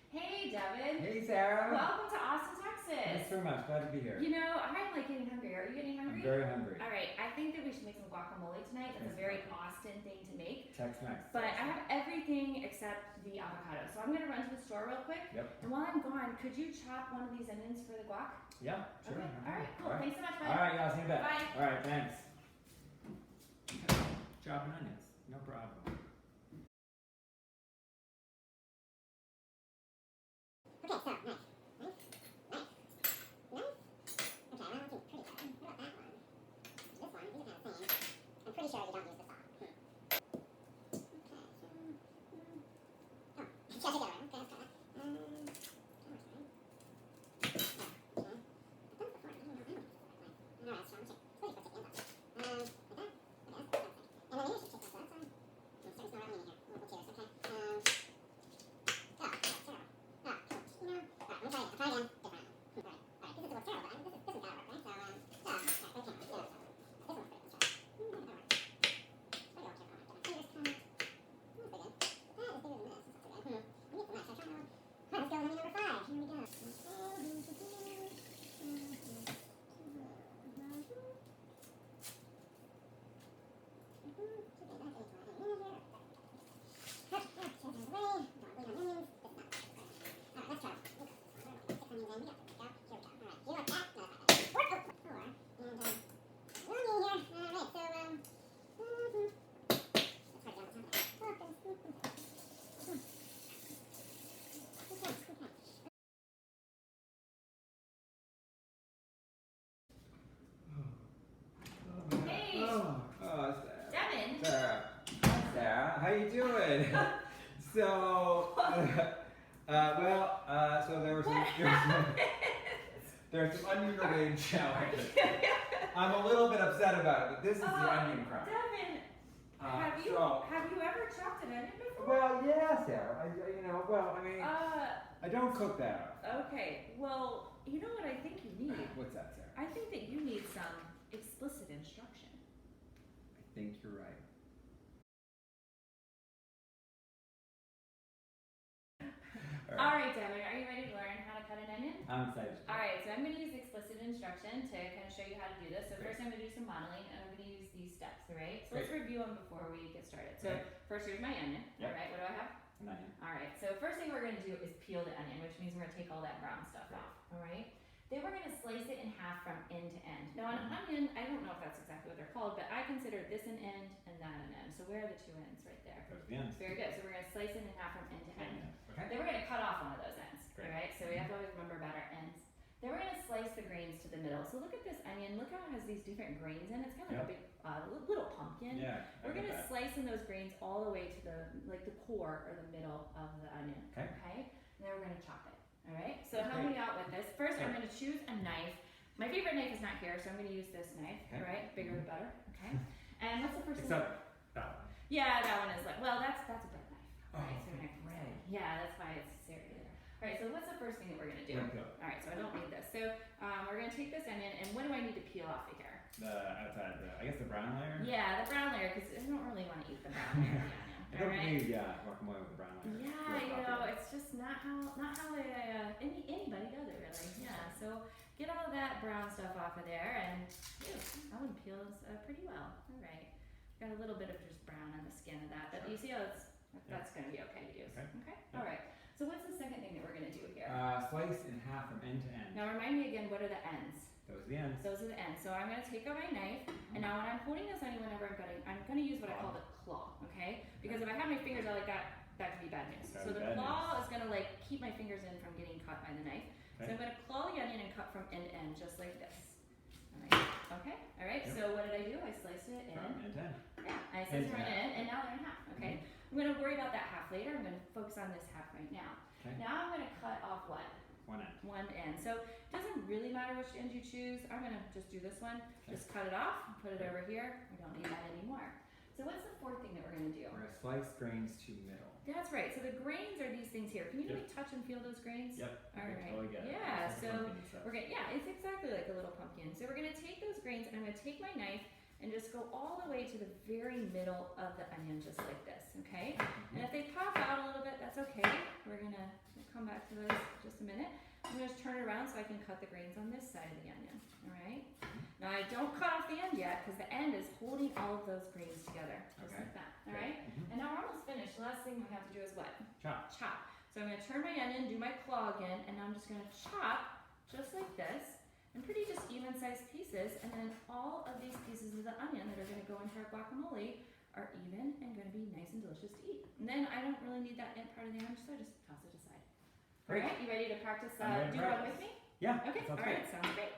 Hey, Devin. Hey, Sarah. Welcome to Austin, Texas. Thanks very much. Glad to be here. You know, I'm like getting hungry. Are you getting hungry? I'm very hungry. All right. I think that we should make some guacamole tonight. That's a very Austin thing to make. Tex-Mex. But I have everything except the avocado. So I'm going to run to the store real quick. Yep. And while I'm gone, could you chop one of these onions for the guac? Yeah, sure. Okay. All right, cool. All right. Thanks so much, bud. All right, y'all. See you in a bit. Bye. All right, thanks. Chopping onions. No problem. Okay, so nice. Okay, well, looking pretty good. What about that one? This one, these are kind of the same. I'm pretty sure you don't use the saw. Okay, so, oh, should I take that around? Okay, let's try that. Okay, okay. I've done it before, but I don't know. Alright, so I'm gonna take, really quick, take the ends off. Like that? Okay, that's perfect. And then maybe I should take this one, so I'm starting to smell onion in here. We'll cheers, okay? Oh, that's terrible. Oh, you know, alright, I'm gonna try again. Different. Alright, this is what's terrible, but this one's gotta work, right? So, alright, okay, this one works. This one's pretty good. That works. Pretty okay, alright, get my fingers cut. That's pretty good. That is bigger than this. That's not too good. We need some less. I'm trying to. Alright, let's go with number 5. Here we go. Hey. Devin. Sarah. Hi, Sarah. How you doing? So, so there were some, there's some onion related challenges. I'm a little bit upset about it, but this is the onion crime. Devin, have you ever chopped an onion before? Well, yeah, Sarah. I don't cook that. Okay, well, you know what I think you need? What's that, Sarah? I think that you need some explicit instruction. I think you're right. All right, Devin, are you ready to learn how to cut an onion? I'm excited. All right, so I'm going to use explicit instruction to kind of show you how to do this. So first I'm going to do some modeling, and I'm going to use these steps, all right? So let's review them before we get started. So first, here's my onion, all right? What do I have? An onion. All right, so first thing we're going to do is peel the onion, which means we're going to take all that brown stuff off, all right? Then we're going to slice it in half from end to end. Now, on an onion, I don't know if that's exactly what they're called, but I consider this an end and that an end. So where are the two ends? Right there. Those are the ends. Very good. So we're going to slice it in half from end to end. Okay. Then we're going to cut off one of those ends. Great. All right, so we have to always remember about our ends. Then we're going to slice the grains to the middle. So look at this onion. Look how it has these different grains in it. It's kind of like a big little pumpkin. Yeah. We're going to slice in those grains all the way to the core or the middle of the onion. Okay? And then we're going to chop it. All right, so help me out with this. First, I'm going to choose a knife. My favorite knife is not here, so I'm going to use this knife. All right, bigger the better. Okay. And what's the first thing? That one. Yeah, that one is like, well, that's a bread knife. Oh, right, so bread. Yeah, that's why it's serious. All right, so what's the first thing that we're going to do? All right, so I don't need this. So we're going to take this onion, and what do I need to peel off of here? The outside, I guess the brown layer? Yeah, the brown layer, because I don't really want to eat the brown layer of the onion. I don't need guacamole with the brown layer. Yeah, you know, it's just not how anybody does it really. Yeah, so get all that brown stuff off of there, and that one peels pretty well. All right, got a little bit of just brown on the skin of that, but you see how that's going to be okay to use. Okay. All right. So what's the second thing that we're going to do here? Slice in half from end to end. Now remind me again, what are the ends? Those are the ends. Those are the ends. So I'm going to take out my knife, and now when I'm holding this onion, whenever I'm cutting, I'm going to use what I call the claw, okay? Because if I have my fingers out like that could be bad news. So the claw is going to like keep my fingers in from getting cut by the knife. So I'm going to claw the onion and cut from end to end, just like this. All right. Okay. All right. So what did I do? I sliced it in. From end to end. Yeah. I sliced it right in, and now they're in half. Okay. I'm going to worry about that half later. I'm going to focus on this half right now. Now I'm going to cut off what? One end. One end. So it doesn't really matter which end you choose. I'm going to just do this one. Just cut it off, put it over here. We don't need that anymore. So what's the fourth thing that we're going to do? We're going to slice grains to middle. That's right. So the grains are these things here. Can you really touch and feel those grains? Yep. All right. Totally get it. Yeah. So we're going to, it's exactly like a little pumpkin. So we're going to take those grains, and I'm going to take my knife, and just go all the way to the very middle of the onion, just like this, okay? And if they pop out a little bit, that's okay. We'll come back to those in just a minute. I'm gonna just turn it around so I can cut the grains on this side of the onion, all right? Now I don't cut off the end yet because the end is holding all of those grains together, just like that, all right? And now we're almost finished. The last thing we have to do is what? Chop. Chop. So I'm gonna turn my onion, do my claw again, and now I'm just gonna chop just like this, in pretty just even sized pieces, and then all of these pieces of the onion that are gonna go into our guacamole are even and gonna be nice and delicious to eat. And then I don't really need that part of the onion, so I just toss it aside. Great. All right, you ready to practice I'm ready to do one practice. with me? Yeah. Okay, all right, sounds great.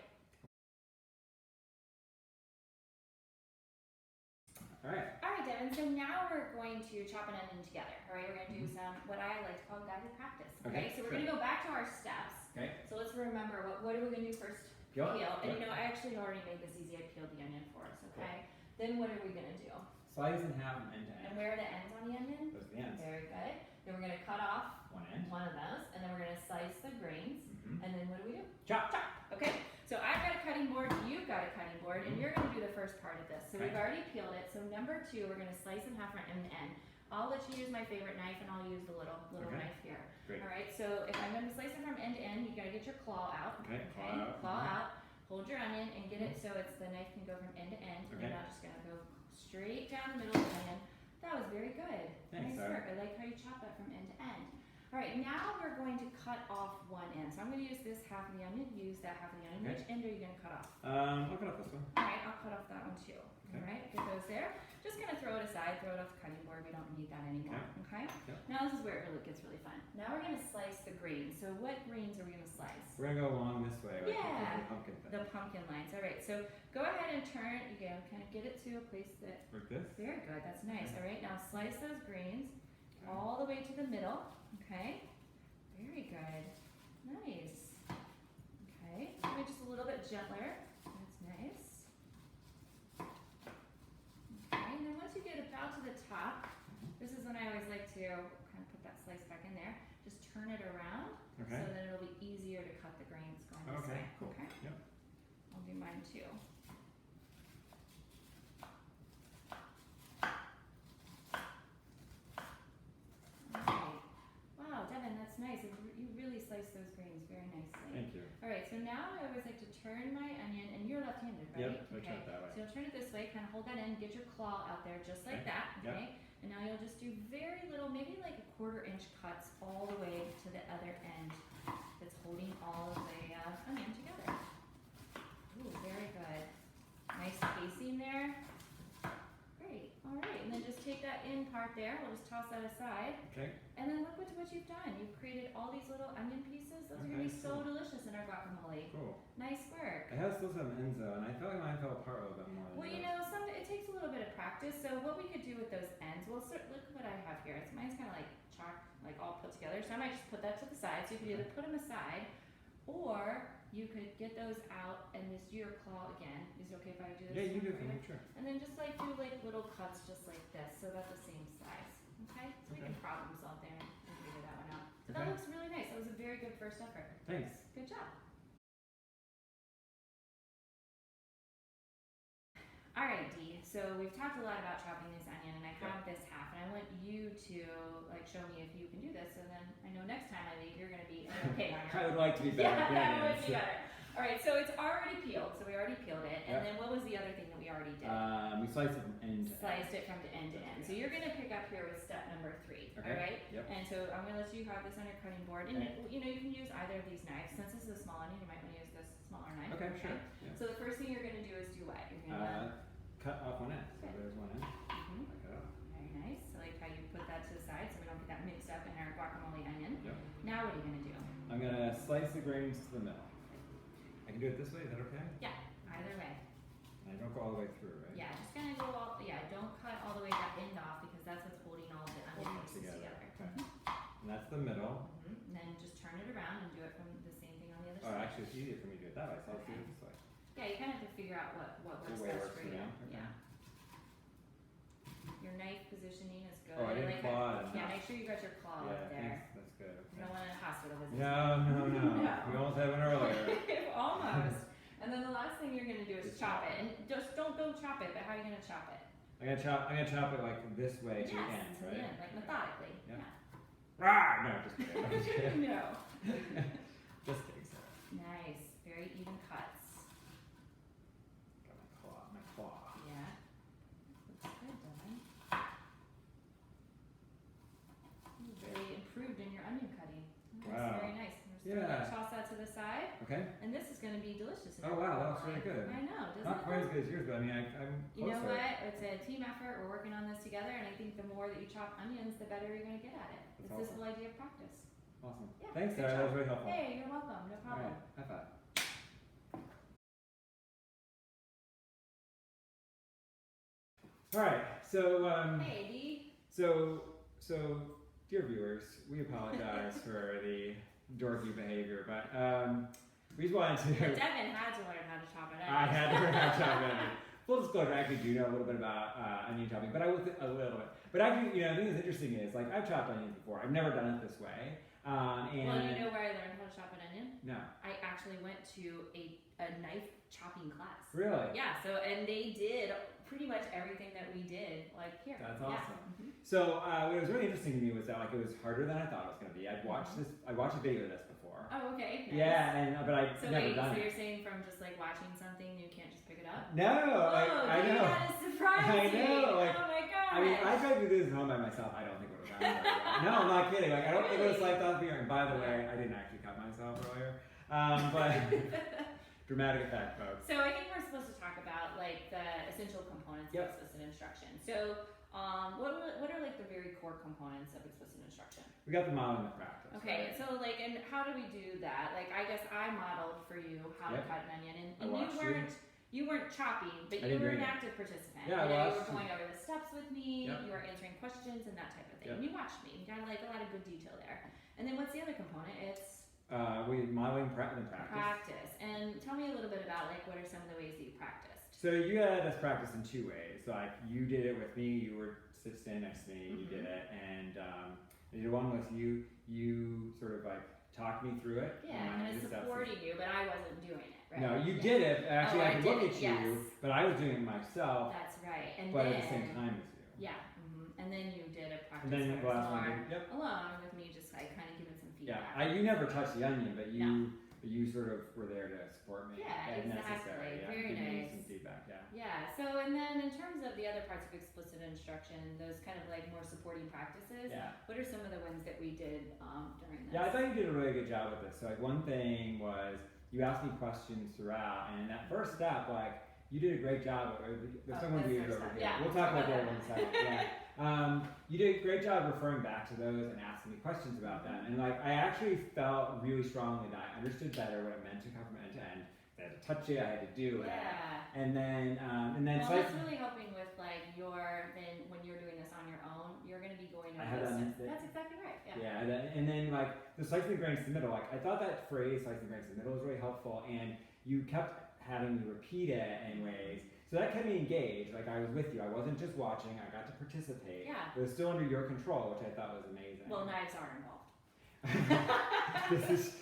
All right. All right, Devin, so now we're going to chop an onion together, all right? We're gonna do some, what I like to call guided practice, okay? So we're gonna go back to our steps. Okay. So let's remember, what are we gonna do first? Peel. And you know, I actually already made this easy. I peeled the onion for us, okay? Then what are we gonna do? Slice in half and end to And end. where are the ends on the onion? Those are the ends. Very good. Then we're gonna cut off One end. one of those, and then we're gonna slice the grains, and then what do? Chop. Okay, so I've got a cutting board, you've got a cutting board, and you're gonna do the first part of this. So we've already peeled it, so number 2, we're gonna slice in half from end to end. I'll let you use my favorite knife, and I'll use the little knife here. Great. All right, so if I'm gonna slice it from end to end, you gotta get your claw out. Okay, claw out. Claw out, hold your onion, and get it so it's the knife can go from end to end. And Okay. you're not just gonna go straight down the middle of the onion. That was very good. Thanks, Nice Sarah. work. I like how you chop that from end to end. All right, now we're going to cut off one end. So I'm going to use this half of the onion. Use that half of the onion. Okay. Which end are you going to cut off? I'll cut off this one. All right, I'll cut off that one too. Okay. All right, get those there. Just going to throw it aside. Throw it off the cutting board. We don't need that anymore. Okay. Yep. Now this is where it really gets really fun. Now we're going to slice the greens. So what greens are we going to slice? We're gonna go along this way. Like Yeah. the pumpkin thing. The pumpkin lines. All right. So go ahead and turn. You can kind of get it to a place that. Like this. Very good. That's nice. Okay. All right. Now slice those greens Okay. all the way to the middle. Okay. Very good. Nice. Okay. Maybe just a little bit gentler. That's nice. Okay. And then once you get about to the top, this is when I always like to kind of put that slice back in there. Just turn it around Okay. so that it'll be easier to cut the grains going this Okay, way. cool. Okay. Yep. I'll do mine too. Alright. Wow, Devin, that's nice. You really sliced those grains very nicely. Thank you. Alright, so now I always like to turn my onion, and you're left-handed, right? Yep. I chop that way. So you'll turn it this way, kind of hold that in, get your claw out there just like Okay. that, Yep. okay? And now you'll just do very little, maybe like a 1/4 inch cuts all the way to the other end that's holding all of the onion together. Ooh, very good. Nice spacing there. Great. All right, and then just take that in part there. We'll just toss that aside. Okay. And then look what you've done. You've created all these little onion pieces. Those are gonna be Okay, so cool. delicious in our guacamole. Cool. Nice work. I have still some ends though, and I feel like mine fell apart a little bit more than Well, you yours. know, it takes a little bit of practice. So what we could do with those ends, well, look what I have here. Mine's kind of like chalk, like all put together. So I might just put that to the side. So you could either put them aside, or you could get those out and just do your claw again. Is it okay if I do this? Yeah, you do for for me, sure. And then just like do like little cuts just like this, so about the same size. Okay? So we Okay. can problem solve there and figure that one out. So Okay. that looks really nice. That was a very good first effort. Thanks. Good job. Alright, Dee, so we've talked a lot about chopping this onion, and I have this half, and I want you to like show me if you can do this, so then I know next time I leave you're gonna be okay on I would like to be better. Yeah, that at would it, be better. Alright, so it's already peeled, so we already peeled it, and Yep. then what was the other thing that we already did? We sliced it from end to end. Sliced it from the end to end. So you're gonna pick up here with step number 3, Okay. alright? Yep. And so I'm gonna let you have this on your cutting board, and Okay. you know, you can use either of these knives. Since this is a small onion, you might wanna use this smaller knife. Okay, sure. Yeah. So the first thing you're gonna do is do what? You're gonna Cut off one end. So Okay. there's one end. Mhm. I cut off. Very nice. I like how you put that to the side so we don't get that mixed up in our guacamole onion. Yep. Now what are you gonna do? I'm gonna slice the grains to the middle. I can do it this way. Is that okay? Yeah, either way. And I don't go all the way through, right? Yeah, just gonna go all, don't cut all the way that end off because that's what's holding all of the onion Holding it pieces together. Okay. And that's the middle. And then just turn it around and do it from the same thing on the other Oh, side. actually, it's easier for me to do it that way, so I'll do it this way. Yeah, you kind of have to figure out what The works way it best works for for you. me, okay. Yeah. Your knife positioning is good. Oh, I didn't claw it Yeah, enough. make sure you got your claw Yeah, up there. thanks. That's good. You Okay. don't want a hospital visit. No. No. We almost had one earlier. Almost. And then the last thing you're gonna do is chop it, and just don't go chop it. But how are you gonna chop it? I'm gonna chop it like this way to the end, to right? the end, like methodically. Yeah. Yeah. Rah! No, just kidding. I'm just kidding. No. Just kidding, Sarah. Nice, very even cuts. Got my claw. Yeah. Looks good, Devin. You really improved in your onion cutting. That's Wow. very nice. I'm just Yeah. gonna toss that to the side, Okay. and this is gonna be delicious. in Oh your wow, that was guacamole. really good. I know. Doesn't Not it quite as though? good as yours, but I mean, I'm You know closer. what? It's a team effort. We're working on this together, and I think the more that you chop onions, the better you're gonna get at it. That's It's this awesome. whole idea of practice. Awesome. Yeah, Thanks, good Sarah. That job. was really helpful. Hey, you're welcome. No All problem. right. High five. All right. So Hey, D. so dear viewers, we apologize for the dorky behavior, but we just wanted to. But Devin had to learn how to chop it. I had to learn how to chop onion. Full disclosure, I actually do know a little bit about onion chopping, but I will a little bit. But actually, you know, the thing that's interesting is, like, I've chopped onions before. I've never done it this way. And Well, you know where I learned how to chop an onion? No. I actually went to a knife chopping class. Really? Yeah. So and they did pretty much everything that we did, like here. That's Yeah. awesome. Mhm. So what was really interesting to me was that, like, it was harder than I thought it was going to be. I watched a video of this before. Oh, okay. Nice. Yeah, but I've So never wait, done so it. you're saying from just like watching something, you can't just pick it up? No, Whoa, I dude, know. that is surprising. I know, like, oh my god. I mean, I tried to do this at home by myself. I don't think it would have gone very well. No, I'm not kidding. Like, I don't think it was like that beer. And by the way, I didn't actually cut myself earlier. But dramatic effect, folks. So I think we're supposed to talk about like the essential components Yep. of explicit instruction. So what are like the very core components of explicit instruction? We got the model and the practice. Okay, Right? so like, and how do we do that? Like, I guess I modeled for you how Yep. to cut an onion, and I watched you weren't chopping, but I you didn't were do an it. active participant. Yeah, I you know, you watched were going over the steps with me. Yep. You were answering questions and that type of thing. Yep. And you watched me. You got like a lot of good detail there. And then what's the other component? It's We modeling and practice. practice. And tell me a little bit about like what are some of the ways that you practiced? So you had us practice in two ways. Like, you did it with me. You were standing next to me. You did it, and you did one with you. You sort of like talked me through it. Yeah, and kind of supporting you, but I wasn't doing it. Right? No, you Yeah. did it. Actually, Oh, I I could did look it, at you, yes. but I was doing it myself, That's right. And but then, at the same time as you. Yeah. And then you did a practice And then where the it was last one, more yep. alone with me, just like kind of giving some Yeah, feedback. you never touched the onion, but you No. sort of were there to support me Yeah, as exactly. necessary. Yeah, Very give me nice. some feedback. Yeah. Yeah. So and then in terms of the other parts of explicit instruction, those kind of like more supporting practices. Yeah. What are some of the ones that we did during this? Yeah, I thought you did a really good job with this. So, like, one thing was you asked me questions throughout, and in that first step, like, you did a great job. There's someone that's weird first over step. here. Yeah, We'll talk about that. that in a second. Yeah. You did a great job referring back to those and asking me questions about them. And, like, I actually felt really strongly that I understood better what it meant to come from end to end. I had to touch it. I had to do it. Yeah. And then Well, so that's really helping with like then when you're doing this on your own, you're going to be going I over have those done steps. it. That's exactly right. Yeah. Yeah, and then like the slicing the grains to the middle, like I thought that phrase slicing the grains to the middle was really helpful, and you kept having me repeat it in ways. So that kept me engaged, like I was with you. I wasn't just watching, I got to participate. Yeah. It was still under your control, which I thought was amazing. Well, knives are involved. This is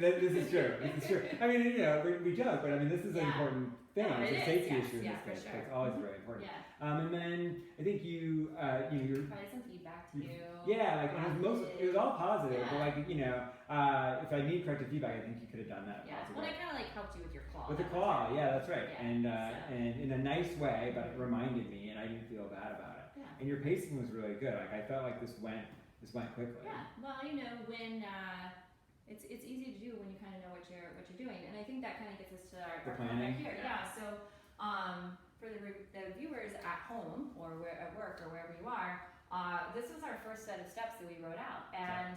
this is true. This is true. I mean, you know, we joke, but I mean, this is an Yeah. important thing. No, It's it a is, safety yes, issue in yeah, this for case. sure. So it's always very important. Yeah. And then I think you you're Probably some feedback to you. yeah, like it was all positive, but Yeah. like if I need corrective feedback, I think you could have done that. Yeah. possibly. Well, I kind of like helped you with your claw. With the That was claw, right. yeah, that's right, Yeah, and so. and in a nice way, but it reminded me, and I didn't feel bad about it. Yeah. And your pacing was really good. Like I felt like this went quickly. Yeah. Well, you know, when it's easy to do when you kind of know what you're doing, and I think that kind of gets us to our planning. here. Yeah. Yeah. So for the viewers at home or at work or wherever you are, this was our first set of steps that we wrote out, and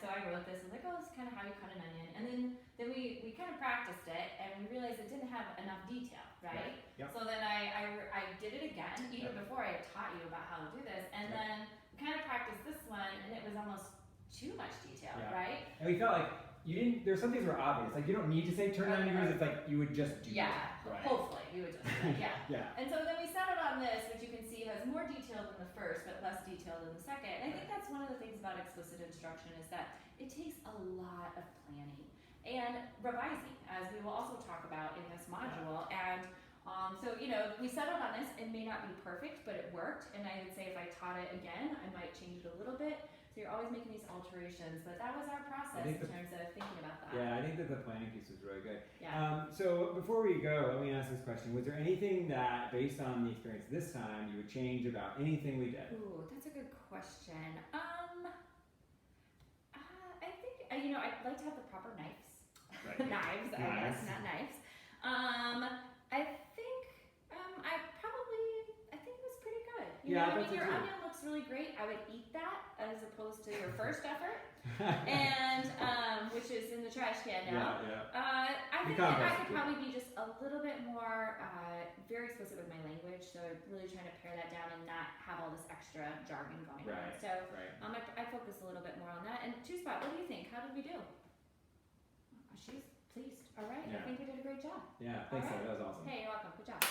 so I wrote this. I was like, oh, this is kind of how you cut an onion, and then we kind of practiced it, and we realized it didn't have enough detail, right? Yep. So then I did it again, even before I had taught you about how to do this, and then we kind of practiced this one, and it was almost too much detail, Yeah. right? And we felt like you didn't. There's some things were obvious. Like you don't need to say turn it on yours. It's like you would just do Yeah, it. Right. hopefully you would just do that, yeah. Yeah. And so then we settled on this, which you can see has more detail than the first, but less detail than the second. And I think that's one of the things about explicit instruction is that it takes a lot of planning. and revising, as we will also talk about in this module. And so, you know, we settled on this. It may not be perfect, but it worked. And I would say if I taught it again, I might change it a little bit. So you're always making these alterations, but that was our process in terms of thinking about that. Yeah, I think that the planning piece was really good. Yeah. So before we go, let me ask this question. Was there anything that, based on the experience this time, you would change about anything we did? Ooh, that's a good question. I think, you know, I'd like to have the proper knives. Right. Knives, I guess, not knives. I think it was pretty good. You know, I mean, your onion looks really great. I would eat that as opposed to your first effort, and which is in the trash can now. I think that I could probably be just a little bit more very explicit with my language, so really trying to pare that down and not have all this extra jargon going on. So I focus a little bit more on that. And Two-Spot, what do you think? How did we do? She's pleased. All right, I think we did a great job. Yeah, thanks, Sarah. That was awesome. Hey, you're welcome. Good job.